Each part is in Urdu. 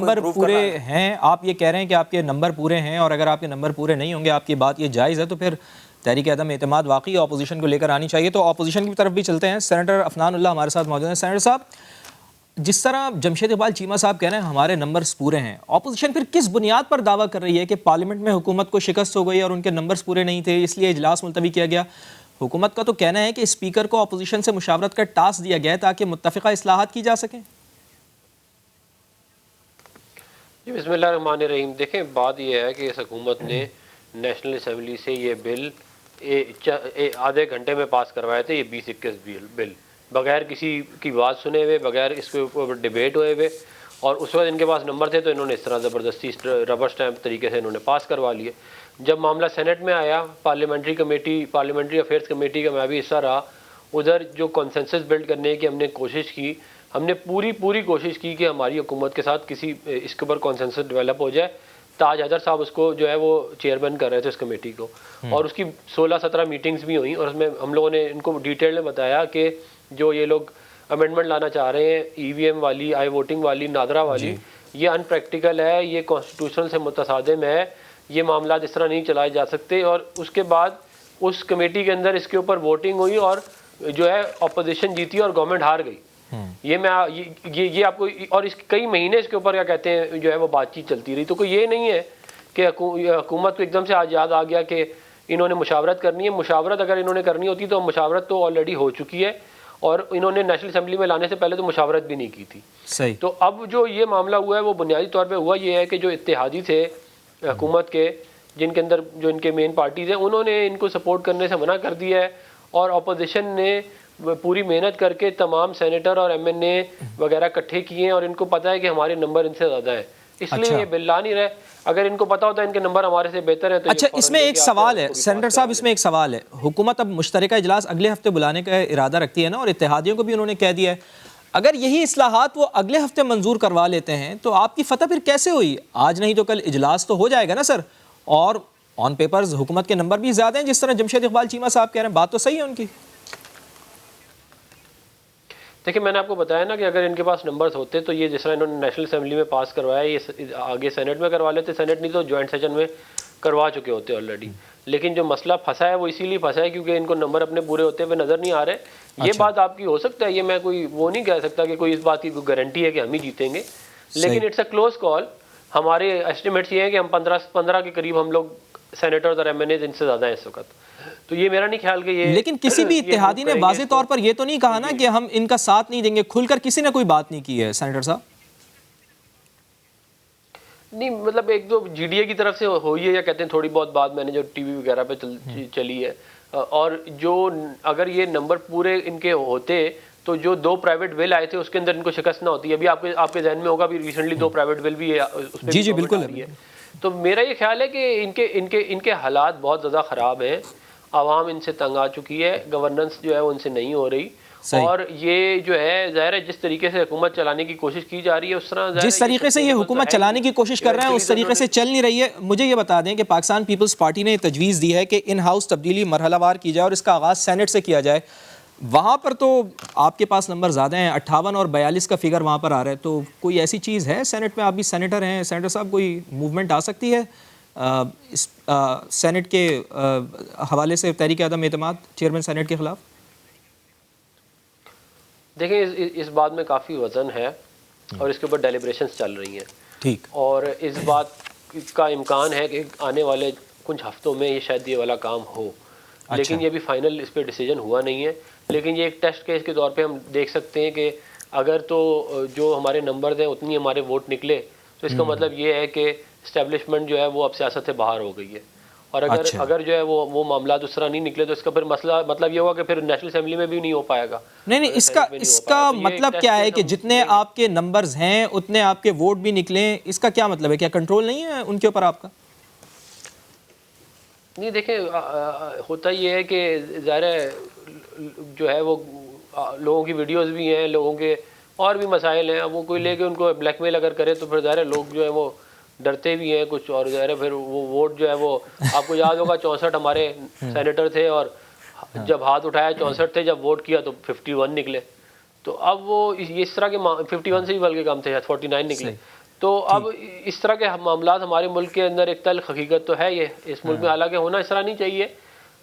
نمبر پورے ہیں، آپ یہ کہہ رہے ہیں کہ آپ کے نمبر پورے ہیں، اور اگر آپ کے نمبر پورے نہیں ہوں گے، آپ کی بات یہ جائز ہے، تو پھر تحریک عدم اعتماد واقعی اپوزیشن کو لے کر آنی چاہیے۔ تو اپوزیشن کی طرف بھی چلتے ہیں، سینیٹر عفنان اللہ ہمارے ساتھ موجود ہیں۔ سینیٹر صاحب، جس طرح جمشید اقبال چیمہ صاحب کہہ رہے ہیں ہمارے نمبرز پورے ہیں، اپوزیشن پھر کس بنیاد پر دعویٰ کر رہی ہے کہ پارلیمنٹ میں حکومت کو شکست ہو گئی اور ان کے نمبرز پورے نہیں تھے، اس لیے اجلاس ملتوی کیا گیا؟ حکومت کا تو کہنا ہے کہ اسپیکر کو اپوزیشن سے مشاورت کا ٹاسک دیا گیا ہے تاکہ متفقہ اصلاحات کی جا سکیں۔ جی بسم اللہ الرحمن الرحیم۔ دیکھیں بات یہ ہے کہ اس حکومت نے نیشنل اسمبلی سے یہ بل آدھے گھنٹے میں پاس کروائے تھے، یہ 2021 بل بغیر کسی کی بات سنے ہوئے، بغیر اس کے اوپر ڈیبیٹ ہوئے ہوئے، اور اس وقت ان کے پاس نمبر تھے تو انہوں نے اس طرح زبردستی ربر سٹیمپ طریقے سے انہوں نے پاس کروا لیے۔ جب معاملہ سینٹ میں آیا، پارلیمنٹری افیئرز کمیٹی کا میں بھی حصہ رہا، ادھر جو کنسنسس بلڈ کرنے کی ہم نے کوشش کی، ہم نے پوری کوشش کی کہ ہماری حکومت کے ساتھ کسی اس کے اوپر کنسنسس ڈیولپ ہو جائے۔ تاج حیدر صاحب اس کو جو ہے وہ چیئرمین کر رہے تھے اس کمیٹی کو، اور اس کی 16-17 میٹنگز بھی ہوئیں، اور اس میں ہم لوگوں نے ان کو ڈیٹیل میں بتایا کہ جو یہ لوگ امینڈمنٹ لانا چاہ رہے ہیں، ای وی ایم والی، آئی ووٹنگ والی، نادرا والی، یہ ان پریکٹیکل ہے، یہ کانسٹیٹیوشنل سے متصادم ہے، یہ معاملات اس طرح نہیں چلائے جا سکتے۔ اور اس کے بعد اس کمیٹی کے اندر اس کے اوپر ووٹنگ ہوئی اور جو ہے اپوزیشن جیتی اور گورنمنٹ ہار گئی۔ یہ آپ کو، اور اس کئی مہینے اس کے اوپر کیا کہتے ہیں جو ہے وہ بات چیت چلتی رہی۔ تو کوئی یہ نہیں ہے کہ حکومت کو ایک دم سے آج یاد آ گیا کہ انہوں نے مشاورت کرنی ہے۔ مشاورت اگر انہوں نے کرنی ہوتی تو مشاورت تو آلریڈی ہو چکی ہے، اور انہوں نے نیشنل اسمبلی میں لانے سے پہلے تو مشاورت بھی نہیں کی تھی۔ صحیح۔ تو اب جو یہ معاملہ ہوا ہے وہ بنیادی طور پہ ہوا یہ ہے کہ جو اتحادی تھے حکومت کے، جن کے اندر جو ان کے مین پارٹیز ہیں، انہوں نے ان کو سپورٹ کرنے سے منع کر دیا ہے، اور اپوزیشن نے پوری محنت کر کے تمام سینیٹر اور ایم این اے وغیرہ اکٹھے کیے ہیں، اور ان کو پتہ ہے کہ ہمارے نمبر ان سے زیادہ ہیں، اس لیے یہ بل لا نہیں رہے۔ اگر ان کو پتا ہوتا ہے ان کے نمبر ہمارے سے بہتر ہے تو اچھا، اس میں ایک سوال ہے سینیٹر صاحب، اس میں ایک سوال ہے، حکومت اب مشترکہ اجلاس اگلے ہفتے بلانے کا ارادہ رکھتی ہے نا، اور اتحادیوں کو بھی انہوں نے کہہ دیا ہے، اگر یہی اصلاحات وہ اگلے ہفتے منظور کروا لیتے ہیں تو آپ کی فتح پھر کیسے ہوئی؟ آج نہیں تو کل اجلاس تو ہو جائے گا نا سر، اور آن پیپرز حکومت کے نمبر بھی زیادہ ہیں، جس طرح جمشید اقبال چیمہ صاحب کہہ رہے ہیں، بات تو صحیح ہے ان کی۔ دیکھیں میں نے آپ کو بتایا نا کہ اگر ان کے پاس نمبرز ہوتے تو یہ جس طرح انہوں نے نیشنل اسمبلی میں پاس کروایا، یہ آگے سینٹ میں کروا لیتے، سینٹ نہیں تو جوائنٹ سیشن میں کروا چکے ہوتے آلریڈی۔ لیکن جو مسئلہ پھنسا ہے وہ اسی لیے پھنسا ہے کیونکہ ان کو نمبر اپنے پورے ہوتے ہوئے نظر نہیں آ رہے۔ یہ بات آپ کی ہو سکتا ہے، یہ میں کوئی وہ نہیں کہہ سکتا کہ کوئی اس بات کی کوئی گارنٹی ہے کہ ہم ہی جیتیں گے، لیکن اٹس اے کلوز کال۔ ہمارے ایسٹیمیٹس یہ ہیں کہ ہم 15 کے قریب ہم لوگ سینیٹرز اور ایم این اے ان سے زیادہ ہیں اس وقت۔ تو یہ میرا نہیں خیال کہ یہ، لیکن کسی بھی اتحادی نے واضح طور پر یہ تو نہیں کہا نا کہ ہم ان کا ساتھ نہیں دیں گے، کھل کر کسی نے کوئی بات نہیں کی ہے سینیٹر صاحب؟ نہیں مطلب ایک دو جی ڈی اے کی طرف سے ہوئی ہے، یا کہتے ہیں تھوڑی بہت بات میں نے جو ٹی وی وغیرہ پہ چلی ہے، اور جو اگر یہ نمبر پورے ان کے ہوتے تو جو 2 پرائیویٹ بل آئے تھے اس کے اندر ان کو شکست نہ ہوتی۔ ابھی آپ کے ذہن میں ہوگا بھی ریسنٹلی 2 پرائیویٹ بل بھی اس پہ جی بالکل ہے۔ تو میرا یہ خیال ہے کہ ان کے حالات بہت زیادہ خراب ہیں، عوام ان سے تنگ آ چکی ہے، گورننس جو ہے وہ ان سے نہیں ہو رہی، اور یہ جو ہے ظاہر ہے جس طریقے سے حکومت چلانے کی کوشش کی جا رہی ہے اس طرح جس طریقے سے یہ حکومت چلانے کی کوشش کر رہے ہیں اس طریقے سے چل نہیں رہی ہے۔ مجھے یہ بتا دیں کہ پاکستان پیپلز پارٹی نے تجویز دی ہے کہ ان ہاؤس تبدیلی مرحلہ وار کی جائے اور اس کا آغاز سینٹ سے کیا جائے، وہاں پر تو آپ کے پاس نمبر زیادہ ہیں، 58 اور 42 کا فگر وہاں پر آ رہا ہے، تو کوئی ایسی چیز ہے سینٹ میں؟ آپ بھی سینیٹر ہیں سینیٹر صاحب، کوئی موومنٹ آ سکتی ہے سینٹ کے حوالے سے تحریک عدم اعتماد چیئرمین سینٹ کے خلاف؟ دیکھیں اس بات میں کافی وزن ہے اور اس کے اوپر ڈیلیبریشنز چل رہی ہیں، ٹھیک، اور اس بات کا امکان ہے کہ آنے والے کچھ ہفتوں میں یہ شاید یہ والا کام ہو، لیکن یہ بھی فائنل اس پہ ڈیسیجن ہوا نہیں ہے۔ لیکن یہ ایک ٹیسٹ کیس کے طور پہ ہم دیکھ سکتے ہیں کہ اگر تو جو ہمارے نمبرز ہیں اتنی ہمارے ووٹ نکلے تو اس کا مطلب یہ ہے کہ اسٹیبلشمنٹ جو ہے وہ اب سیاست سے باہر ہو گئی ہے، اور اگر جو ہے وہ معاملات اس طرح نہیں نکلے تو اس کا پھر مسئلہ مطلب یہ ہوا کہ پھر نیشنل اسمبلی میں بھی نہیں ہو پائے گا۔ نہیں اس کا مطلب کیا ہے کہ جتنے آپ کے نمبرز ہیں اتنے آپ کے ووٹ بھی نکلیں، اس کا کیا مطلب ہے؟ کیا کنٹرول نہیں ہے ان کے اوپر آپ کا؟ نہیں دیکھیں ہوتا یہ ہے کہ ظاہر ہے جو ہے وہ لوگوں کی ویڈیوز بھی ہیں، لوگوں کے اور بھی مسائل ہیں، اب وہ کوئی لے کے ان کو بلیک میل اگر کرے تو پھر ظاہر ہے لوگ جو ہے وہ ڈرتے بھی ہیں کچھ، اور ظاہر ہے پھر وہ ووٹ جو ہے وہ آپ کو یاد ہوگا 64 ہمارے سینیٹر تھے اور جب ہاتھ اٹھایا 64 تھے، جب ووٹ کیا تو 51 نکلے، تو اب وہ اس طرح کے 51 سے بھی بلکہ کم تھے، 49 نکلے، تو اب اس طرح کے معاملات ہمارے ملک کے اندر ایک تلخ حقیقت تو ہے یہ اس ملک میں، حالانکہ ہونا اس طرح نہیں چاہیے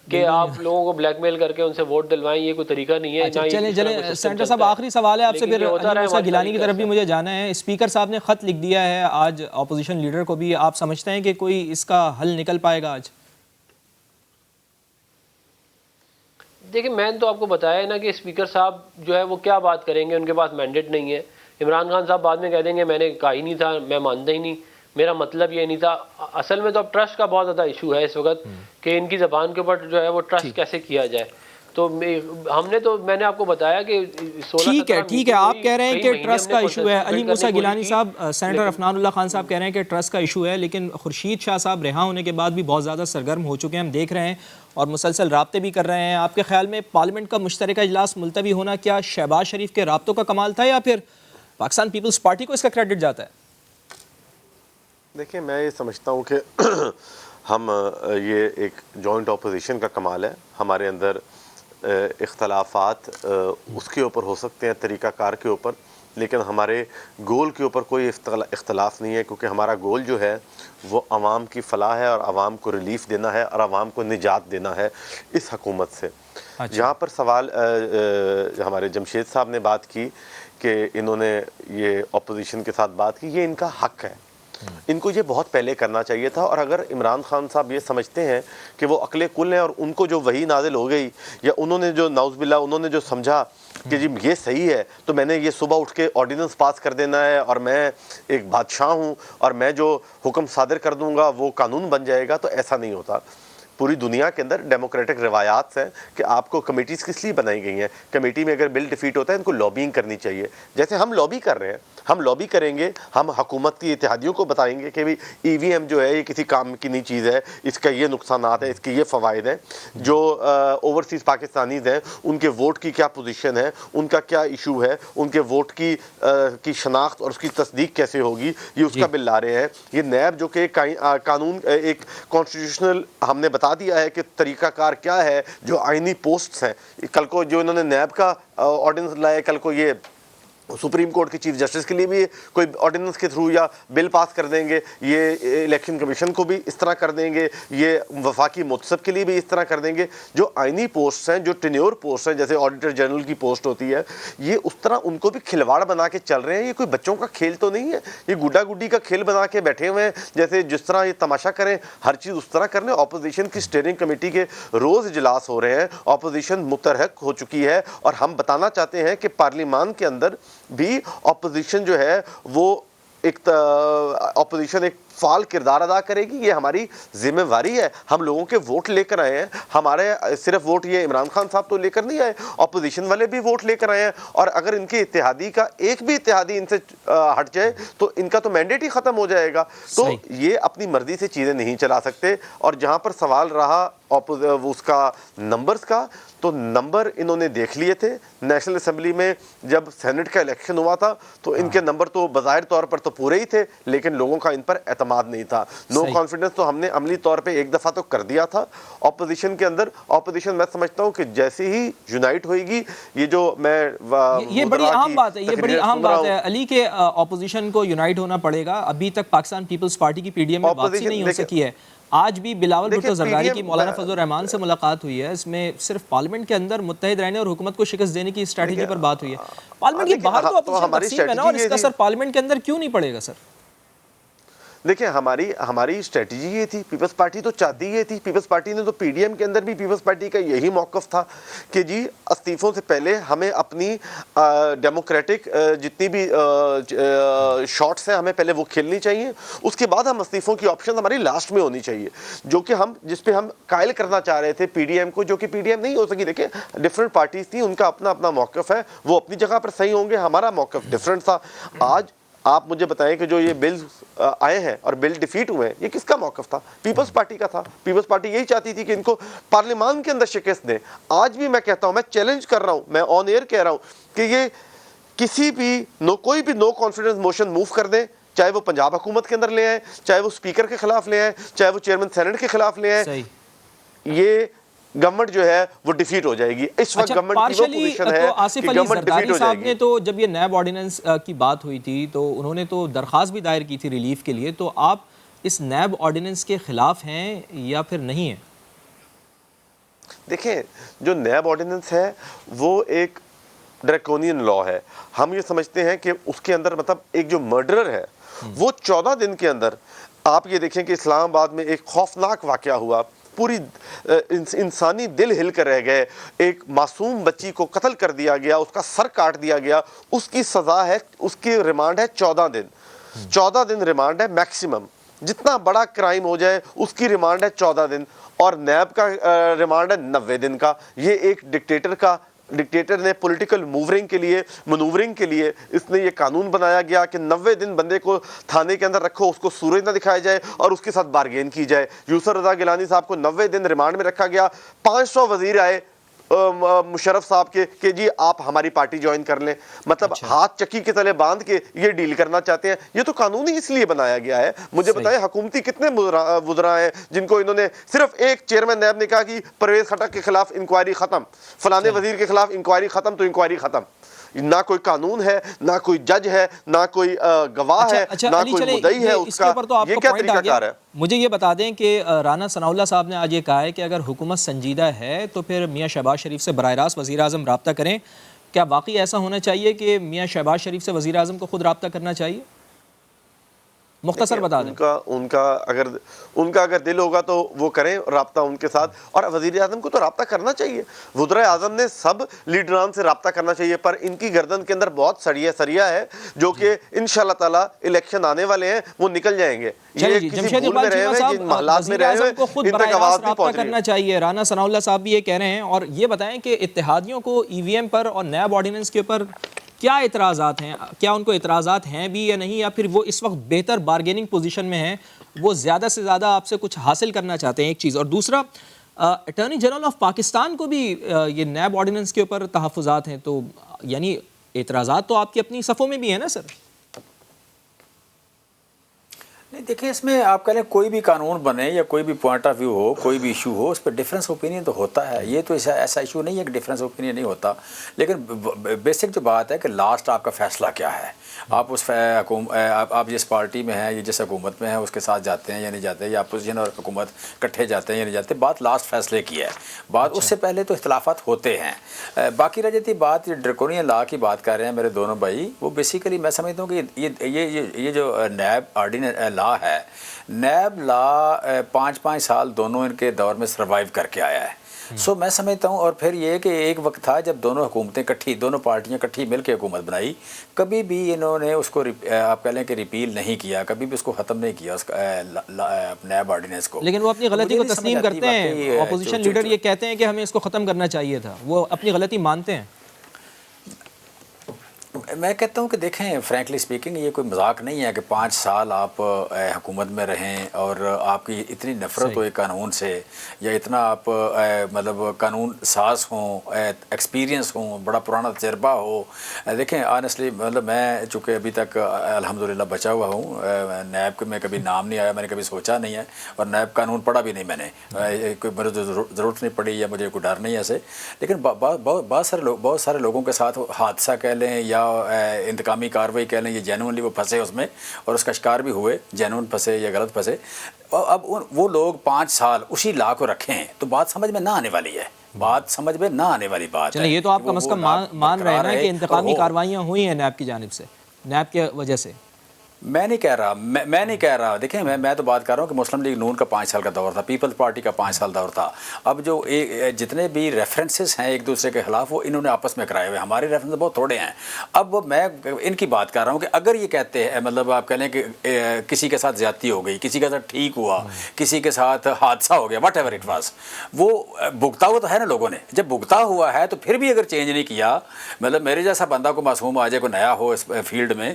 کہ آپ لوگوں کو بلیک میل کر کے ان سے ووٹ دلوائیں، یہ کوئی طریقہ نہیں ہے. چلیں سینیٹر صاحب آخری سوال ہے آپ سے، پھر علی موسیٰ گیلانی کی طرف بھی مجھے جانا ہے. اسپیکر صاحب نے خط لکھ دیا ہے آج اپوزیشن لیڈر کو بھی، آپ سمجھتے ہیں کہ کوئی اس کا حل نکل پائے گا آج؟ دیکھیں میں نے تو آپ کو بتایا ہے نا کہ اسپیکر صاحب جو ہے وہ کیا بات کریں گے، ان کے پاس مینڈیٹ نہیں ہے. عمران خان صاحب بعد میں کہہ دیں گے میں نے کہا ہی نہیں تھا، میں مانتا ہی نہیں، میرا مطلب یہ نہیں تھا. اصل میں تو اب ٹرسٹ کا بہت زیادہ ایشو ہے اس وقت کہ ان کی زبان کے اوپر جو ہے وہ ٹرسٹ کیسے کیا جائے. تو میں نے آپ کو بتایا کہ ٹھیک ہے آپ کہہ رہے ہیں کہ ٹرسٹ کا ایشو ہے. علی موسیٰ گیلانی صاحب، سینیٹر عفنان اللہ خان صاحب کہہ رہے ہیں کہ ٹرسٹ کا ایشو ہے، لیکن خورشید شاہ صاحب رہا ہونے کے بعد بھی بہت زیادہ سرگرم ہو چکے ہیں، ہم دیکھ رہے ہیں اور مسلسل رابطے بھی کر رہے ہیں. آپ کے خیال میں پارلیمنٹ کا مشترکہ اجلاس ملتوی ہونا کیا شہباز شریف کے رابطوں کا کمال تھا یا پھر پاکستان پیپلز پارٹی کو اس کا کریڈٹ جاتا ہے؟ دیکھیں میں یہ سمجھتا ہوں کہ ہم یہ ایک جوائنٹ اپوزیشن کا کمال ہے. ہمارے اندر اختلافات اس کے اوپر ہو سکتے ہیں، طریقہ کار کے اوپر، لیکن ہمارے گول کے اوپر کوئی اختلاف نہیں ہے، کیونکہ ہمارا گول جو ہے وہ عوام کی فلاح ہے اور عوام کو ریلیف دینا ہے اور عوام کو نجات دینا ہے اس حکومت سے. جہاں پر سوال ہمارے جمشید صاحب نے بات کی کہ انہوں نے یہ اپوزیشن کے ساتھ بات کی، یہ ان کا حق ہے، ان کو یہ بہت پہلے کرنا چاہیے تھا. اور اگر عمران خان صاحب یہ سمجھتے ہیں کہ وہ عقل کل ہیں اور ان کو جو وحی نازل ہو گئی یا انہوں نے جو نعوذ باللہ انہوں نے جو سمجھا کہ جی یہ صحیح ہے تو میں نے یہ صبح اٹھ کے آرڈیننس پاس کر دینا ہے اور میں ایک بادشاہ ہوں اور میں جو حکم صادر کر دوں گا وہ قانون بن جائے گا، تو ایسا نہیں ہوتا. پوری دنیا کے اندر ڈیموکریٹک روایات ہیں کہ آپ کو کمیٹیز کس لیے بنائی گئی ہیں. کمیٹی میں اگر بل ڈیفیٹ ہوتا ہے ان کو لابینگ کرنی چاہیے، جیسے ہم لابی کر رہے ہیں. ہم لابی کریں گے، ہم حکومت کی اتحادیوں کو بتائیں گے کہ بھی ای وی ایم جو ہے یہ کسی کام کی نہیں چیز ہے، اس کا یہ نقصانات ہیں، اس کے یہ فوائد ہیں. جو اوورسیز پاکستانیز ہیں ان کے ووٹ کی کیا پوزیشن ہے، ان کا کیا ایشو ہے، ان کے ووٹ کی شناخت اور اس کی تصدیق کیسے ہوگی، یہ اس کا بل لا رہے ہیں. یہ نیب جو کہ قانون ایک کانسٹیٹیوشنل ہم نے بتا دیا ہے کہ طریقہ کار کیا ہے، جو آئینی پوسٹس ہیں. کل کو جو انہوں نے نیب کا آرڈیننس لائے، کل کو یہ سپریم کورٹ کے چیف جسٹس کے لیے بھی کوئی آرڈیننس کے تھرو یا بل پاس کر دیں گے، یہ الیکشن کمیشن کو بھی اس طرح کر دیں گے، یہ وفاقی متصب کے لیے بھی اس طرح کر دیں گے. جو آئینی پوسٹس ہیں، جو ٹینیور پوسٹ ہیں، جیسے آڈیٹر جنرل کی پوسٹ ہوتی ہے، یہ اس طرح ان کو بھی کھلواڑ بنا کے چل رہے ہیں. یہ کوئی بچوں کا کھیل تو نہیں ہے، یہ گڈا گڈی کا کھیل بنا کے بیٹھے ہوئے ہیں. جیسے جس طرح یہ تماشا کریں ہر چیز اس طرح کرنے. اپوزیشن کی اسٹیئرنگ کمیٹی کے روز اجلاس ہو رہے ہیں، اپوزیشن متحرک ہو چکی ہے اور ہم بتانا چاہتے ہیں کہ پارلیمان کے اندر بھی اپوزیشن جو ہے وہ اپوزیشن ایک فعال کردار ادا کرے گی. یہ ہماری ذمہ داری ہے. ہم لوگوں کے ووٹ لے کر آئے ہیں، ہمارے صرف ووٹ یہ عمران خان صاحب تو لے کر نہیں آئے، اپوزیشن والے بھی ووٹ لے کر آئے ہیں. اور اگر ان کے اتحادی کا ایک بھی اتحادی ان سے ہٹ جائے تو ان کا تو مینڈیٹ ہی ختم ہو جائے گا. تو یہ اپنی مرضی سے چیزیں نہیں چلا سکتے. اور جہاں پر سوال رہا اس کا نمبرز کا، تو نمبر انہوں نے دیکھ لیے تھے. نیشنل اسمبلی میں جب سینٹ کا الیکشن ہوا تھا تو ان کے نمبر تو بظاہر طور پر تو پورے ہی تھے، لیکن لوگوں کا ان پر اعتماد نہیں تھا. نو کانفیڈنس تو ہم نے عملی طور پہ ایک دفعہ تو کر دیا تھا اپوزیشن کے اندر. اپوزیشن میں سمجھتا ہوں کہ جیسے ہی یونائٹ ہوئے گی، یہ جو میں یہ بڑی اہم بات ہے، یہ بڑی اہم بات ہے علی کہ اپوزیشن کو یونائٹ ہونا پڑے گا. ابھی تک پاکستان پیپلز پارٹی کی پی ڈی ایم میں بات نہیں ہو سکی ہے. آج بھی بلاول بھٹو زرداری کی مولانا فضل الرحمان سے ملاقات ہوئی ہے، اس میں صرف پارلیمنٹ کے اندر متحد رہنے اور حکومت کو شکست دینے کی اسٹریٹجی پر بات ہوئی ہے. پارلیمنٹ کے باہر تو اپوزیشن تقسیم ہے نا، اور اس کا اثر پارلیمنٹ کے اندر کیوں نہیں پڑے گا سر؟ دیکھیں ہماری اسٹریٹجی یہ تھی، پیپلز پارٹی تو چاہتی یہ تھی. پیپلز پارٹی نے تو پی ڈی ایم کے اندر بھی پیپلز پارٹی کا یہی موقف تھا کہ جی استعفوں سے پہلے ہمیں اپنی ڈیموکریٹک جتنی بھی شاٹس ہیں ہمیں پہلے وہ کھیلنی چاہیے. اس کے بعد ہم استعفوں کی آپشن ہماری لاسٹ میں ہونی چاہیے، جو کہ جس پہ ہم قائل کرنا چاہ رہے تھے پی ڈی ایم کو، جو کہ پی ڈی ایم نہیں ہو سکی. دیکھیں ڈفرینٹ پارٹیز تھیں، ان کا اپنا اپنا موقف ہے، وہ اپنی جگہ پر صحیح ہوں گے. ہمارا موقف ڈفرینٹ تھا. آج آپ مجھے بتائیں کہ جو یہ بل آئے ہیں اور بل ڈیفیٹ ہوئے ہیں، یہ کس کا موقف تھا؟ پیپلز پارٹی کا تھا. پیپلز پارٹی یہی چاہتی تھی کہ ان کو پارلیمان کے اندر شکست دیں. آج بھی میں کہتا ہوں، میں چیلنج کر رہا ہوں، میں آن ایئر کہہ رہا ہوں کہ یہ کسی بھی کوئی بھی نو کانفیڈنس موشن موو کر دیں، چاہے وہ پنجاب حکومت کے اندر لے آئیں، چاہے وہ اسپیکر کے خلاف لے آئیں، چاہے وہ چیئرمین سینٹ کے خلاف لے آئیں. یہ گورنمنٹ جو ہے وہ ڈیفیٹ ہو جائے گی. اس وقت گورنمنٹ کی وہ پوزیشن ہے کہ گورنمنٹ ڈیفیٹ ہو جائے صاحب نے تو جب یہ نیب آرڈیننس کی بات ہوئی تھی تو انہوں نے تو درخواست بھی دائر کی تھی ریلیف کے لیے, تو آپ اس نیب آرڈیننس کے خلاف ہیں یا پھر نہیں ہیں؟ دیکھیں جو نیب آرڈیننس ہے وہ ایک ڈریکونین لا ہے. ہم یہ سمجھتے ہیں کہ اس کے اندر مطلب ایک جو مرڈرر ہے وہ 14 دن کے اندر, آپ یہ دیکھیں کہ اسلام آباد میں ایک خوفناک واقعہ ہوا, پوری انسانی دل ہل کر رہ گئے, ایک معصوم بچی کو قتل کر دیا گیا, اس کا سر کاٹ دیا گیا, اس کی سزا ہے, اس کی ریمانڈ ہے 14 دن. 14 دن ریمانڈ ہے میکسیمم, جتنا بڑا کرائم ہو جائے اس کی ریمانڈ ہے 14 دن, اور نیب کا ریمانڈ ہے 90 دن کا. یہ ایک ڈکٹیٹر نے پولیٹیکل منورنگ کے لیے اس نے یہ قانون بنایا گیا کہ 90 دن بندے کو تھانے کے اندر رکھو, اس کو سورج نہ دکھایا جائے اور اس کے ساتھ بارگین کی جائے. یوسف رضا گیلانی صاحب کو 90 دن ریمانڈ میں رکھا گیا. 500 وزیر آئے مشرف صاحب کے کہ جی آپ ہماری پارٹی جوائن کر لیں, مطلب ہاتھ چکی کے تلے باندھ کے یہ ڈیل کرنا چاہتے ہیں. یہ تو قانون ہی اس لیے بنایا گیا ہے. مجھے بتائیں حکومتی کتنے وزراء ہیں جن کو انہوں نے صرف ایک چیئرمین نیب نے کہا کہ پرویز خٹک کے خلاف انکوائری ختم, فلانے وزیر کے خلاف انکوائری ختم, تو انکوائری ختم. نہ کوئی قانون ہے, نہ کوئی جج ہے, نہ کوئی گواہ ہے, نہ کوئی مدعی ہے اس کا. یہ کیا طریقہ کار ہے؟ مجھے یہ بتا دیں کہ رانا ثناء اللہ صاحب نے آج یہ کہا ہے کہ اگر حکومت سنجیدہ ہے تو پھر میاں شہباز شریف سے براہ راست وزیر اعظم رابطہ کریں. کیا واقعی ایسا ہونا چاہیے کہ میاں شہباز شریف سے وزیر اعظم کو خود رابطہ کرنا چاہیے؟ مختصر بتا دیں. ان کا اگر دل ہوگا تو وہ کریں رابطہ ان کے ساتھ, اور وزیر اعظم کو تو رابطہ کرنا چاہیے. وزرائے اعظم نے سب لیڈران سے رابطہ کرنا چاہیے, پر ان کی گردن کے اندر بہت سریا ہے جو کہ انشاءاللہ تعالی الیکشن آنے والے ہیں, وہ نکل جائیں گے. یہ کسی بھول میں رہے ہوئے, جن محلات میں رہے ہوئے, ان تک آواز نہیں پہنچ رہی کرنا چاہیے. رانا ثناء اللہ صاحب بھی یہ کہہ رہے ہیں. اور یہ بتائیں کہ اتحادیوں کو ای وی ایم پر اور نیب آرڈیننس کے اوپر کیا اعتراضات ہیں؟ کیا ان کو اعتراضات ہیں بھی یا نہیں, یا پھر وہ اس وقت بہتر بارگیننگ پوزیشن میں ہیں, وہ زیادہ سے زیادہ آپ سے کچھ حاصل کرنا چاہتے ہیں؟ ایک چیز. اور دوسرا, اٹارنی جنرل آف پاکستان کو بھی یہ نیب آرڈیننس کے اوپر تحفظات ہیں, تو یعنی اعتراضات تو آپ کی اپنی صفوں میں بھی ہیں نا سر؟ نہیں دیکھیں, اس میں آپ کہہ لیں کوئی بھی قانون بنے یا کوئی بھی پوائنٹ آف ویو ہو, کوئی بھی ایشو ہو, اس پہ ڈفرینس اوپینین تو ہوتا ہے. یہ تو ایسا ایشو نہیں ہے کہ ڈفرینس اوپینین نہیں ہوتا, لیکن بیسک جو بات ہے کہ لاسٹ آپ کا فیصلہ کیا ہے. آپ آپ جس پارٹی میں ہیں یا جس حکومت میں ہیں اس کے ساتھ جاتے ہیں یا نہیں جاتے, یا اپوزیشن اور حکومت کٹھے جاتے ہیں یا نہیں جاتے, بات لاسٹ فیصلے کی ہے. بات اس سے پہلے تو اختلافات ہوتے ہیں. باقی رہ جاتی بات ڈریکونین لا کی بات کر رہے ہیں میرے دونوں بھائی, وہ بیسیکلی میں سمجھتا ہوں کہ یہ جو نیب آرڈیننس لا ہے, نیب لا 5 سال دونوں ان کے دور میں سروائیو کر کے آیا ہے. سو میں سمجھتا ہوں, اور پھر یہ کہ ایک وقت تھا جب دونوں حکومتیں کٹھی, دونوں پارٹیاں کٹھی مل کے حکومت بنائی, کبھی بھی انہوں نے اس کو آپ کہہ لیں کہ ریپیل نہیں کیا, کبھی بھی اس کو ختم نہیں کیا اس نیب آرڈیننس کو. لیکن وہ اپنی غلطی کو تسلیم کرتے ہیں. اپوزیشن لیڈر یہ کہتے ہیں کہ ہمیں اس کو ختم کرنا چاہیے تھا, وہ اپنی غلطی مانتے ہیں. میں کہتا ہوں کہ دیکھیں فرینکلی اسپیکنگ یہ کوئی مذاق نہیں ہے کہ 5 سال آپ حکومت میں رہیں اور آپ کی اتنی نفرت ہو ایک قانون سے, یا اتنا آپ مطلب قانون ساز ہوں, ایکسپیرینس ہوں, بڑا پرانا تجربہ ہو. دیکھیں آنیسٹلی مطلب میں چونکہ ابھی تک الحمدللہ بچا ہوا ہوں, نیب میں کبھی نام نہیں آیا, میں نے کبھی سوچا نہیں ہے, اور نیب قانون پڑھا بھی نہیں میں نے, کوئی مجھے ضرورت نہیں پڑی یا مجھے کوئی ڈر نہیں ایسے. لیکن بہت سارے لوگوں کے ساتھ حادثہ کہہ لیں یا انتقامی کارروائی کہہ لیں, یہ جینونلی وہ پھنسے اس میں اور اس کا شکار بھی ہوئے, جینون پھنسے یا غلط پھنسے. اب وہ لوگ 5 سال اسی لا کو رکھیں تو بات سمجھ میں نہ آنے والی ہے, بات سمجھ میں نہ آنے والی بات ہے. یہ تو آپ کم از کم مان رہے ہیں نا کہ انتقامی کارروائیاں ہوئی ہیں نیب کی جانب سے, نیب کی وجہ سے. میں نہیں کہہ رہا دیکھیں میں تو بات کر رہا ہوں کہ مسلم لیگ نون کا 5 سال کا دور تھا, پیپلز پارٹی کا 5 سال دور تھا. اب جو جتنے بھی ریفرنسز ہیں ایک دوسرے کے خلاف وہ انہوں نے آپس میں کرائے ہوئے, ہمارے ریفرنس بہت تھوڑے ہیں. اب میں ان کی بات کر رہا ہوں کہ اگر یہ کہتے ہیں مطلب آپ کہہ لیں کہ کسی کے ساتھ زیادتی ہو گئی, کسی کے ساتھ ٹھیک ہوا, کسی کے ساتھ حادثہ ہو گیا, واٹ ایور اٹ واز, وہ بھگتا ہوا تو ہے نا لوگوں نے. جب بھگتا ہوا ہے تو پھر بھی اگر چینج نہیں کیا, مطلب میرے جیسا بندہ کو معصوم آ جائے, کوئی نیا ہو اس فیلڈ میں,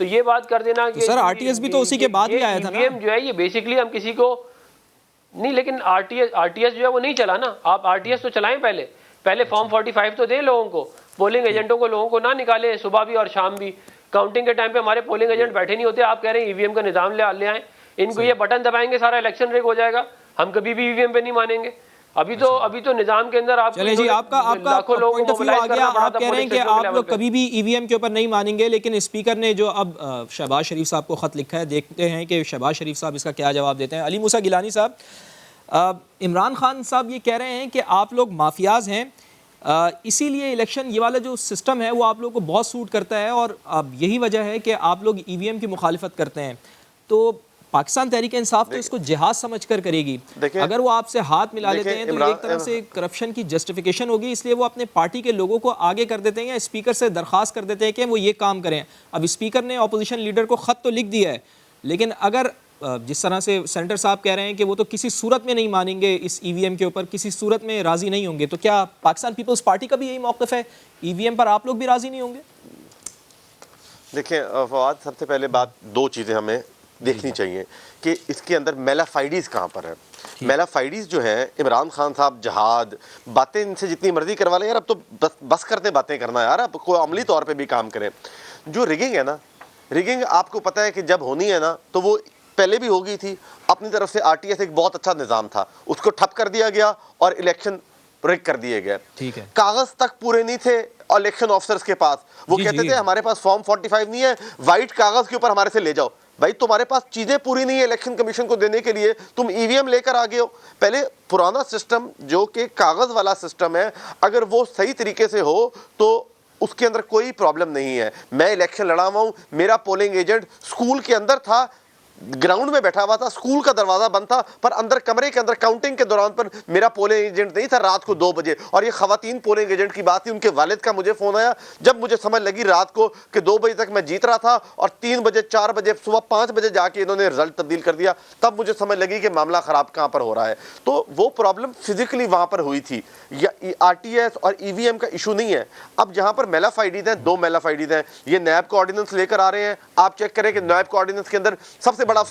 تو یہ بات کر دینا کہ سر RTS بھی تو اسی کے بعد ہی آیا تھا نا. EVM جو ہے یہ بیسیکلی ہم کسی کو نہیں، لیکن RTS جو ہے وہ نہیں چلا نا. آپ RTS تو چلائیں پہلے فارم 45 تو دیں لوگوں کو، پولنگ ایجنٹوں کو لوگوں کو نہ نکالیں صبح بھی اور شام بھی. کاؤنٹنگ کے ٹائم پہ ہمارے پولنگ ایجنٹ بیٹھے نہیں ہوتے، آپ کہہ رہے ہیں EVM کا نظام لے آئیں. ان کو یہ بٹن دبائیں گے سارا الیکشن ریگ ہو جائے گا. ہم کبھی بھی EVM پہ نہیں مانیں گے. ابھی تو نظام کے اندر آپ چلیں جی، آپ کا پوائنٹ آف ویو آ گیا. آپ کہہ رہے ہیں کہ آپ لوگ کبھی بھی EVM کے اوپر نہیں مانیں گے، لیکن اسپیکر نے جو اب شہباز شریف صاحب کو خط لکھا ہے، دیکھتے ہیں کہ شہباز شریف صاحب اس کا کیا جواب دیتے ہیں. علی موسیٰ گیلانی صاحب، عمران خان صاحب یہ کہہ رہے ہیں کہ آپ لوگ مافیاز ہیں، اسی لیے الیکشن یہ والا جو سسٹم ہے وہ آپ لوگوں کو بہت سوٹ کرتا ہے، اور اب یہی وجہ ہے کہ آپ لوگ EVM کی مخالفت کرتے ہیں. تو پاکستان تحریک انصاف تو اس کو جہاد سمجھ کر کرے گی. اگر وہ آپ سے ہاتھ ملا لیتے ہیں تو یہ ایک طرح سے کرپشن کی جسٹیفیکیشن ہوگی، اس لیے وہ اپنے پارٹی کے لوگوں کو آگے کر دیتے ہیں یا اسپیکر سے درخواست کر دیتے ہیں کہ وہ یہ کام کریں. اب اسپیکر نے اپوزیشن لیڈر کو خط تو لکھ دیا ہے، لیکن اگر جس طرح سے سینٹر صاحب کہہ رہے ہیں کہ وہ تو کسی صورت میں نہیں مانیں گے اس EVM کے اوپر، کسی صورت میں راضی نہیں ہوں گے، تو کیا پاکستان پیپلز پارٹی کا بھی یہی موقف ہے؟ EVM پر آپ لوگ بھی راضی نہیں ہوں گے؟ دیکھیں فواد، سب سے پہلے بات دو چیزیں ہمیں دیکھنی چاہیے کہ اس کے اندر میلافائڈیز کہاں پر ہے. میلافائڈیز جو ہیں، عمران خان صاحب جہاد باتیں ان سے جتنی مرضی کروا لیں یار، اب تو بس کرتے باتیں کرنا یار، اب کوئی عملی طور پہ بھی کام کریں. جو ریگنگ ہے نا، ریگنگ آپ کو پتہ ہے کہ جب ہونی ہے نا تو وہ پہلے بھی ہو گئی تھی. اپنی طرف سے RTS ایک بہت اچھا نظام تھا، اس کو ٹھپ کر دیا گیا اور الیکشن ریگ کر دیے گئے. ٹھیک ہے، کاغذ تک پورے نہیں تھے الیکشن آفسرز کے پاس. وہ کہتے تھے ہمارے پاس فارم 45 نہیں ہے، وائٹ کاغذ کے اوپر ہمارے سے لے جاؤ. بھائی تمہارے پاس چیزیں پوری نہیں ہے الیکشن کمیشن کو دینے کے لیے، تم EVM لے کر آگے ہو. پہلے پرانا سسٹم جو کہ کاغذ والا سسٹم ہے، اگر وہ صحیح طریقے سے ہو تو اس کے اندر کوئی پرابلم نہیں ہے. میں الیکشن لڑا ہوا ہوں، میرا پولنگ ایجنٹ اسکول کے اندر تھا، گراؤنڈ میں بیٹھا ہوا تھا، اسکول کا دروازہ بند تھا، پر اندر کمرے کے اندر کاؤنٹنگ کے دوران پر میرا پولنگ ایجنٹ نہیں تھا رات کو 2 بجے. اور یہ خواتین پولنگ ایجنٹ کی بات تھی، ان کے والد کا مجھے فون آیا جب مجھے سمجھ لگی رات کو کہ 2 بجے تک میں جیت رہا تھا اور 3 بجے 4 بجے صبح 5 بجے جا کے انہوں نے رزلٹ تبدیل کر دیا. تب مجھے سمجھ لگی کہ معاملہ خراب کہاں پر ہو رہا ہے. تو وہ پرابلم فزیکلی وہاں پر ہوئی تھی. RTS اور EVM کا ایشو نہیں ہے. اب جہاں پر میلافائڈیز ہیں، 2 میلافائڈیز ہیں. یہ نیب کا آرڈیننس لے کر آ رہے ہیں. آپ چیک کریں کہ نیب کا آرڈیننس کے اندر سب سے بڑا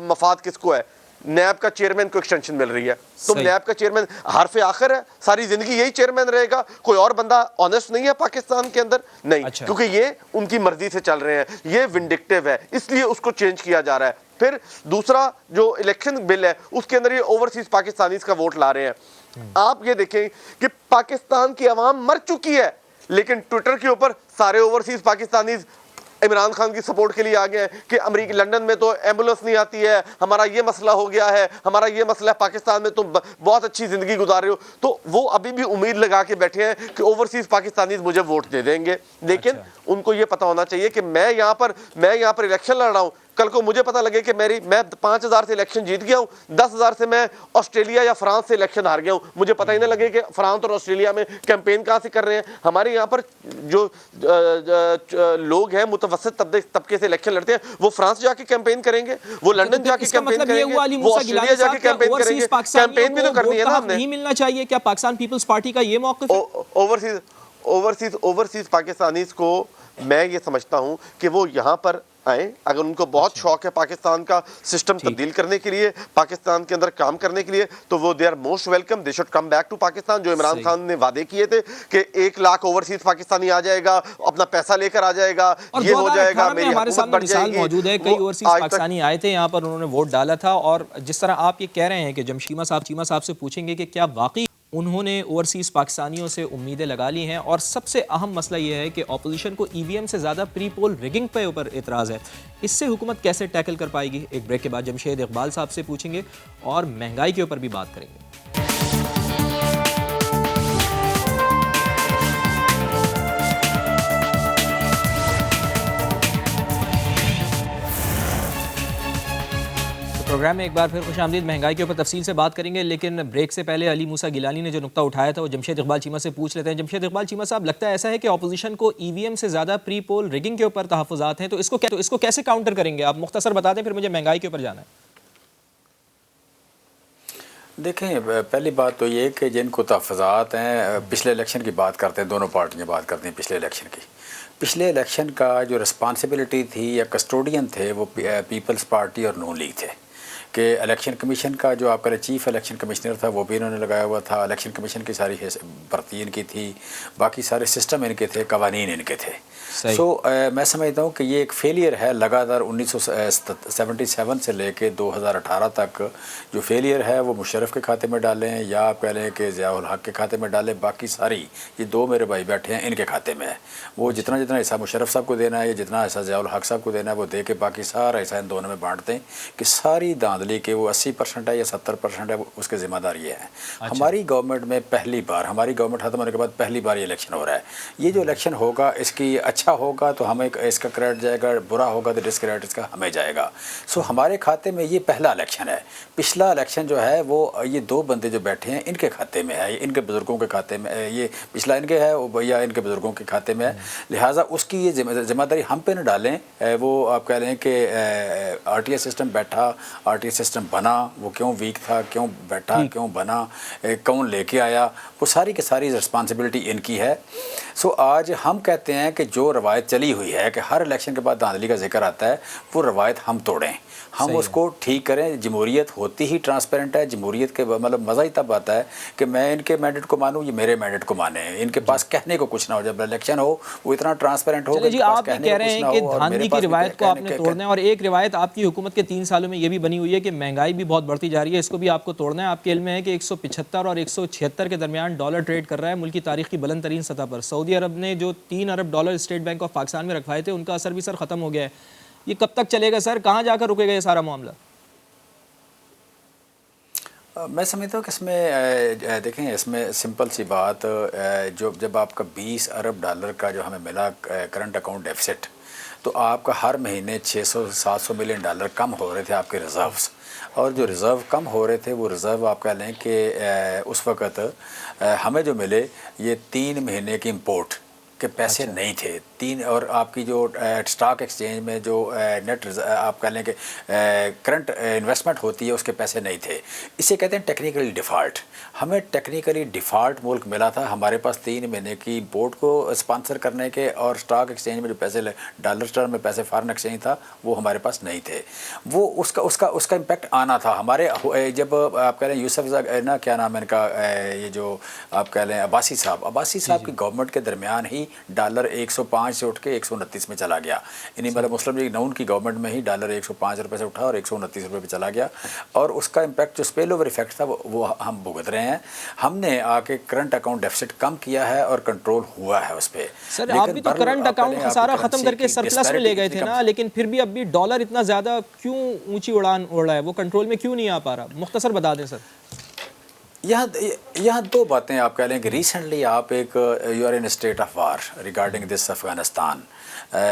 مفاد کس کو ہے؟ نیب کا چیئرمین کو ایکسٹینشن مل رہی ہے. تو نیب کا چیئرمین حرف آخر ہے، ساری زندگی یہی چیئرمین رہے گا. کوئی اور بندہ آنیسٹ نہیں ہے پاکستان کے اندر، نہیں، کیونکہ یہ ان کی مرضی سے چل رہے ہیں. یہ ونڈکٹیو ہے، اس لیے اس کو چینج کیا جا رہا ہے. پھر دوسرا جو الیکشن بل ہے اس کے اندر یہ اوورسیز پاکستانیز کا ووٹ لا رہے ہیں. آپ یہ دیکھیں کہ پاکستان کی عوام مر چکی ہے، لیکن ٹویٹر کے اوپر سارے اوورسیز پاکستانیز عمران خان کی سپورٹ کے لیے آ گئے ہیں کہ امریکہ لنڈن میں تو ایمبولینس نہیں آتی ہے، ہمارا یہ مسئلہ ہو گیا ہے، ہمارا یہ مسئلہ ہے، پاکستان میں تم بہت اچھی زندگی گزار رہے ہو. تو وہ ابھی بھی امید لگا کے بیٹھے ہیں کہ اوورسیز پاکستانیز مجھے ووٹ دے دیں گے. لیکن ان کو یہ پتہ ہونا چاہیے کہ میں یہاں پر الیکشن لڑ رہا ہوں. کل کو مجھے پتہ لگے کہ میں 5000 سے الیکشن جیت گیا ہوں، 10000 سے میں آسٹریلیا یا فرانس سے الیکشن ہار گیا ہوں. مجھے پتہ ہی نہ لگے کہ فرانس اور آسٹریلیا میں کیمپین کہاں سے کر رہے ہیں. ہمارے یہاں پر جو لوگ ہیں متوسط طبقے سے الیکشن لڑتے ہیں، وہ فرانس جا کے کیمپین کریں گے، وہ لنڈن جا کے کیمپین کریں گے، وہ آسٹریلیا جا کے کیمپین کریں گے. کیمپین بھی تو کرنی ہے نا ہم نے. نہیں ملنا چاہیے کیا پاکستان پیپلز پارٹی کا یہ موقف ہے؟ اوورسیز پاکستانیز کو میں یہ سمجھتا ہوں کہ وہ یہاں پر آئیں. اگر ان کو بہت شوق ہے پاکستان کا سسٹم تبدیل کرنے کے لیے، پاکستان کے اندر کام کرنے کے لیے، تو وہ they are most welcome. They should come back to Pakistan. جو عمران خان نے وعدے کیے تھے کہ 1 لاکھ اوورسیز پاکستانی آ جائے گا، اپنا پیسہ لے کر آ جائے گا، یہ ہو جائے گا، میری حکومت بڑھ جائے گی. موجود ہے کئی اوورسیز پاکستانی آئے تھے یہاں پر، انہوں نے ووٹ ڈالا تھا. اور جس طرح آپ یہ کہہ رہے ہیں کہ جب چیمہ صاحب سے پوچھیں گے کہ کیا واقعی انہوں نے اوورسیز پاکستانیوں سے امیدیں لگا لی ہیں. اور سب سے اہم مسئلہ یہ ہے کہ اپوزیشن کو EVM سے زیادہ پری پول ریگنگ پہ اوپر اعتراض ہے. اس سے حکومت کیسے ٹیکل کر پائے گی؟ ایک بریک کے بعد جمشید اقبال صاحب سے پوچھیں گے اور مہنگائی کے اوپر بھی بات کریں گے. پروگرام میں ایک بار پھر خوش آمدید. مہنگائی کے اوپر تفصیل سے بات کریں گے، لیکن بریک سے پہلے علی موسیٰ گیلانی نے جو نقطہ اٹھایا تھا وہ جمشید اقبال چیمہ سے پوچھ لیتے ہیں. جمشید اقبال چیمہ صاحب، لگتا ہے ایسا ہے کہ اپوزیشن کو EVM سے زیادہ پری پول ریگنگ کے اوپر تحفظات ہیں، تو اس کو کیسے کاؤنٹر کریں گے؟ آپ مختصر بتا دیں، پھر مجھے مہنگائی کے اوپر جانا ہے. دیکھیں پہلی بات تو یہ کہ جن کو تحفظات ہیں پچھلے الیکشن کی بات کرتے ہیں، دونوں پارٹیاں بات کرتی ہیں پچھلے الیکشن کی. پچھلے الیکشن کا جو رسپانسبلٹی تھی یا کسٹوڈین تھے وہ پیپلز پارٹی اور نون لیگ تھے. کہ الیکشن کمیشن کا جو آپ کا چیف الیکشن کمشنر تھا وہ بھی انہوں نے لگایا ہوا تھا، الیکشن کمیشن کی ساری بھرتی ان کی تھی، باقی سارے سسٹم ان کے تھے، قوانین ان کے تھے. سو میں سمجھتا ہوں کہ یہ ایک فیلئر ہے لگاتار 1977 سے لے کے 2018 تک جو فیلئر ہے وہ مشرف کے کھاتے میں ڈالیں یا آپ کہہ لیں کہ ضیاء الحق کے کھاتے میں ڈالیں، باقی ساری یہ دو میرے بھائی بیٹھے ہیں ان کے کھاتے میں ہے. وہ جتنا حصہ مشرف صاحب کو دینا ہے یا جتنا حصہ ضیاء الحق صاحب کو دینا ہے وہ دے کے باقی سارا حصہ ان دونوں میں بانٹ دیں کہ ساری دھاندلی کے وہ 80% ہے یا 70% ہے اس کے ذمہ دار یہ ہے. ہماری گورنمنٹ میں پہلی بار، ہماری گورنمنٹ ختم ہونے کے بعد پہلی بار یہ الیکشن ہو رہا ہے. یہ جو الیکشن ہوگا اس کی اچھا ہوگا تو ہمیں اس کا کریڈٹ جائے گا، برا ہوگا تو ڈسکریڈٹ اس کا ہمیں جائے گا. سو ہمارے کھاتے میں یہ پہلا الیکشن ہے. پچھلا الیکشن جو ہے وہ یہ دو بندے جو بیٹھے ہیں ان کے کھاتے میں ہے، ان کے بزرگوں کے کھاتے میں، یہ پچھلا ان کے ہے یا ان کے بزرگوں کے کھاتے میں ہے. لہٰذا اس کی یہ ذمہ داری ہم پہ نہ ڈالیں. وہ آپ کہہ لیں کہ آر ٹی آئی سسٹم بیٹھا، آر ٹی آئی سسٹم بنا، وہ کیوں ویک تھا، کیوں بیٹھا، کیوں بنا، کون لے کے آیا، وہ ساری کی ساری رسپانسبلٹی ان کی ہے. سو آج ہم کہتے ہیں کہ جو روایت چلی ہوئی ہے کہ ہر الیکشن کے بعد دھاندلی کا ذکر آتا ہے، وہ روایت ہم توڑیں، ہم اس کو ٹھیک کریں. جمہوریت ہوتی ہی ٹرانسپیرنٹ ہے. جمہوریت کے مطلب مزہ ہی تب آتا ہے کہ میں ان کے مینڈیٹ کو مانوں، یہ میرے مینڈیٹ کو مانیں، ان کے پاس کہنے کو کچھ نہ ہو. جب الیکشن ہو وہ اتنا ٹرانسپیرنٹ ہو. جی آپ کہہ رہے ہیں کہ دھاندلی کی روایت کو آپ نے توڑنا ہے، اور ایک روایت آپ کی حکومت کے 3 سالوں میں یہ بھی بنی ہوئی ہے کہ مہنگائی بھی بہت بڑھتی جا رہی ہے، اس کو بھی آپ کو توڑنا ہے. آپ کے علم میں ہے کہ 175 اور 176 کے درمیان ڈالر ٹریڈ کر رہا ہے ملک کی تاریخ کی بلند ترین سطح پر. سعودی عرب نے جو 3 ارب dollar state bank of Pakistan میں رکھوائے تھے ان کا اثر بھی سر ختم ہو گیا ہے. یہ کب تک چلے گا سر؟ کہاں جا کر رکے گا یہ سارا معاملہ؟ میں سمجھتا ہوں کہ اس میں دیکھیں اس میں سمپل سی بات، جب آپ کا 20 ارب ڈالر کا جو ہمیں ملا کرنٹ اکاؤنٹ ڈیفسٹ، تو آپ کا ہر مہینے 600-700 ملین ڈالر کم ہو رہے تھے آپ کے ریزروز. اور جو ریزرو کم ہو رہے تھے وہ ریزرو آپ کہہ لیں کہ اس وقت ہمیں جو ملے یہ 3 مہینے کی امپورٹ کے پیسے نہیں تھے. اور آپ کی جو اسٹاک ایکسچینج میں جو نیٹ آپ کہہ لیں کہ کرنٹ انویسٹمنٹ ہوتی ہے اس کے پیسے نہیں تھے. اسے کہتے ہیں ٹیکنیکلی ڈیفالٹ. ہمیں ٹیکنیکلی ڈیفالٹ ملک ملا تھا. ہمارے پاس 3 مہینے کی امپورٹ کو اسپانسر کرنے کے اور اسٹاک ایکسچینج میں جو پیسے ڈالر ٹرم میں پیسے فارن ایکسچینج تھا وہ ہمارے پاس نہیں تھے. وہ اس کا امپیکٹ آنا تھا. ہمارے جب آپ کہہ لیں یوسف نا کیا نام ہے ان کا، یہ جو آپ کہہ لیں عباسی صاحب کی گورنمنٹ کے درمیان ہی ڈالر 105 سے اٹھ کے 129 میں چلا گیا. یعنی مطلب مسلم لیگ نون کی گورنمنٹ میں ہی ڈالر 105 روپے سے اٹھا اور 129 روپے پہ چلا گیا. اور اس کا امپیکٹ جو اسپیل اوور ایفیکٹ تھا وہ ہم بھگت رہے ہیں. ہم نے آ کے کرنٹ اکاؤنٹ ڈیفسٹ کم کیا ہے اور کنٹرول ہوا ہے اس پہ. سر آپ بھی تو کرنٹ اکاؤنٹ خسارہ ختم کر کے سرپلس میں لے گئے تھے نا، لیکن پھر بھی اب بھی ڈالر اتنا زیادہ کیوں اونچی اڑان اڑ رہا ہے؟ وہ کنٹرول میں کیوں نہیں آ پا رہا؟ مختصر بتا دیں سر. یہاں 2 باتیں آپ کہہ لیں کہ ریسنٹلی آپ ایک you are in state of war regarding this Afghanistan.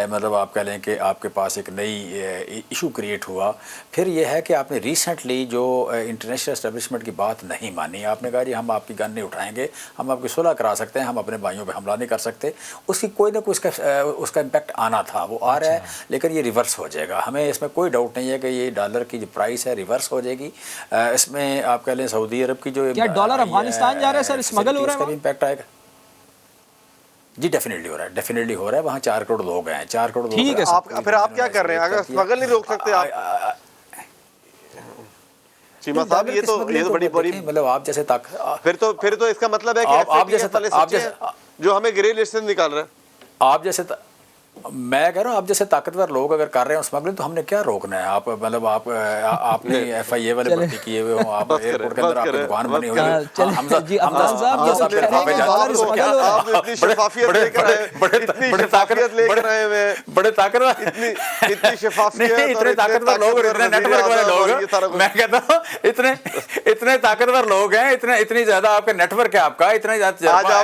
مطلب آپ کہہ لیں کہ آپ کے پاس ایک نئی ایشو کریٹ ہوا. پھر یہ ہے کہ آپ نے ریسنٹلی جو انٹرنیشنل اسٹیبلشمنٹ کی بات نہیں مانی. آپ نے کہا جی ہم آپ کی گن نہیں اٹھائیں گے، ہم آپ کی صلح کرا سکتے ہیں، ہم اپنے بھائیوں پہ حملہ نہیں کر سکتے. اس کی کوئی نہ کوئی اس کا امپیکٹ آنا تھا، وہ آ رہا ہے، لیکن یہ ریورس ہو جائے گا. ہمیں اس میں کوئی ڈاؤٹ نہیں ہے کہ یہ ڈالر کی جو پرائس ہے ریورس ہو جائے گی. اس میں آپ کہہ لیں سعودی عرب کی جو کیا ڈالر افغانستان جا رہا ہے سر، اسمگل ہو رہا ہے، اس کا بھی امپیکٹ آئے گا. جی ڈیفینیٹلی ہو رہا ہے. وہاں 4 کروڑ لوگ ہیں، 4 کروڑ لوگ. ٹھیک ہے آپ پھر آپ کیا کر رہے ہیں اگر اسمگل نہیں روک سکتے آپ؟ چیمہ صاحب یہ تو بڑی مطلب آپ جیسے پھر تو اس کا مطلب ہے کہ آپ جیسے جو ہمیں گرے لسٹ سے نکال رہے ہیں. آپ جیسے میں کہہ رہا ہوں آپ جیسے طاقتور لوگ اگر کر رہے ہیں اسمگلنگ تو ہم نے کیا روکنا ہے؟ آپ مطلب آپ نے ایف آئی اے والے بھرتی کیے ہوئے ہوں، آپ ایئرپورٹ کے اندر آپ کی دکان بنی ہوئی ہے. جی افغان صاحب یہ سب کہہ رہے ہیں کہ ڈالر اسمگل ہو رہا ہے. اتنی شفافیت لے کر آئے، اتنی شفافیت لے کر آئے ہوئے، بڑے طاقتور اتنی شفافیت، اتنے طاقتور لوگ، اتنے نیٹ ورک والے لوگ. میں کہتا ہوں اتنے طاقتور لوگ ہیں، اتنی زیادہ آپ کا نیٹ ورک ہے، آپ کا اتنا زیادہ.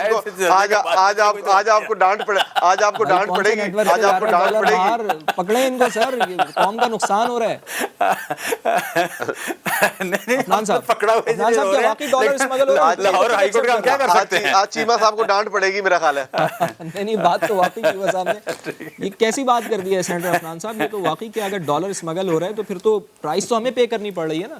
آج آپ کو ڈانٹ پڑے، آج آپ کو ڈانٹ پڑے گی، آج آپ کو ڈانٹ پڑے گی. پکڑے ان کو سر، قوم کا نقصان ہو رہا ہے. افغان صاحب کیا واقعی ڈالر اسمگل ہو رہا ہے؟ لاہور ہائی کورٹ کا ہم کیا کر سکتے ہیں؟ آج چیمہ صاحب کو ڈانٹ پڑے گی میرا خیال ہے. نہیں بات تو واقعی چیمہ صاحب نے یہ کیسی بات کر دی ہے سینیٹر افغان صاحب. یہ تو واقعی کہ اگر ڈالر اسمگل ہو رہا ہے تو پھر تو پرائس تو ہمیں پے کرنی پڑ رہی ہے نا.